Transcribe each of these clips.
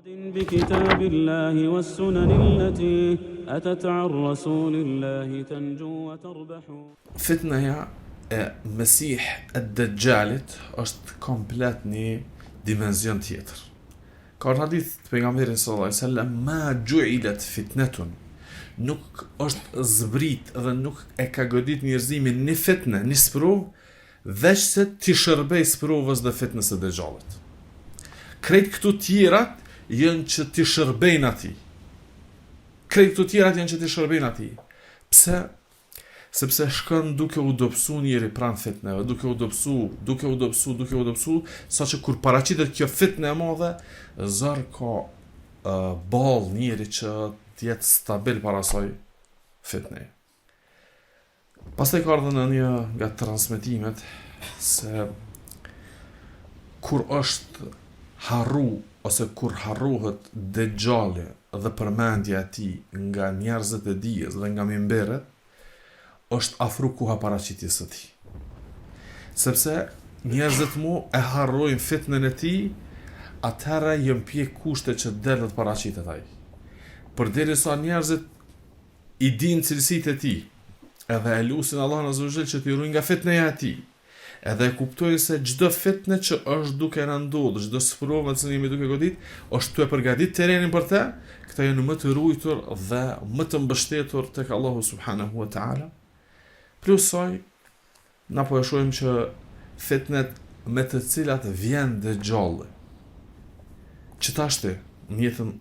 بكتاب الله والسنن التي أتت عن رسول الله تنجو وتربح. Fitnaja e Mesih e Dejjalit është komplet një dimension tjetër. Ka në hadith të pejgamberit sallallahu alaihi wasallam, ma ju'ilat fitnetun, nuk është zbrit dhe nuk e ka godit njerëzimin një fitne, një sprovë, veç se t'i shërbej sprovës dhe fitnës së Dejjalit. Krejt këtu tjerat janë që t'i shërbejnë atij. Krejt këtu tjerat janë që t'i shërbejnë atij. Pse? Sepse shkon duke u dobësu njëri pranë fitneve, duke u dobësu, sa që kur paraqitet kjo fitne e madhe, zër ka ball njëri që t'jetë stabil para asaj fitne. Pastaj ka ardhur në një nga transmetimet se kur është harru ose kur harrohet Dejjali dhe përmendja e tij nga njerëzit e dijes dhe nga minberet, është afru koha paraqitjes së tij. Sepse njerëzit e harrojnë fitnën e tij, atëherë janë pje kushte që del të paraqitet ai. Përderisa njerëzit i dinë cilësitë e tij, edhe e lusin Allahun azza wa jall që t'i ruajë nga fitneja e tij, edhe e kuptojnë se çdo fitne që është duke na ndodhur, çdo sprovë që jemi duke godit, është tu e përgatit terrenin për të, këta janë më të ruajtur dhe më të mbështetur tek Allahu subhanahu wa taala. Plus saj, na po e shohim që fitnet me të cilat vjen Dejjalli, që tashti në jetën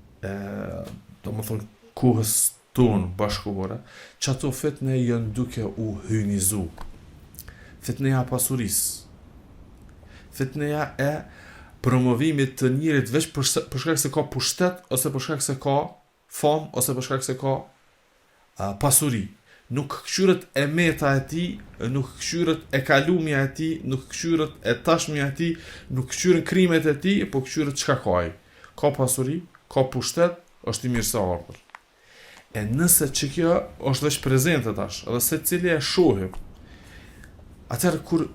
domethënë kohës tonë bashkëkohore, që ato fitne janë duke u hyjnizu. Fitneja pasurisë, fitneja e promovimit të njerit veç për shkak se ka pushtet, ose për shkak se ka famë, ose për shkak se ka pasuri. Nuk këshyret e meta e tij, nuk këshyret e kalumja e tij, nuk këshyret e tashmja e tij, nuk këshyren krimet e tij, po këshyret çka ka ai. Ka pasuri, ka pushtet, është i mirëseardhur. E nëse që kjo është veç prezente tash, edhe secili e shohim, atëherë kur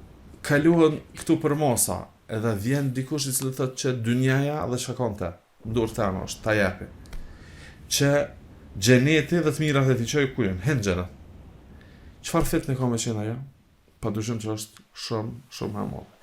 kalohen këtu për masa, edhe vjen dikush i cili thotë që dynjaja dhe çka ka te, dorë tani është ta japi. Që xheneti dhe të mirat e tij çoj ku janë, hen xhenet. Çfarë fitne ka me qenë ajo? Padyshim që është shumë e madhe.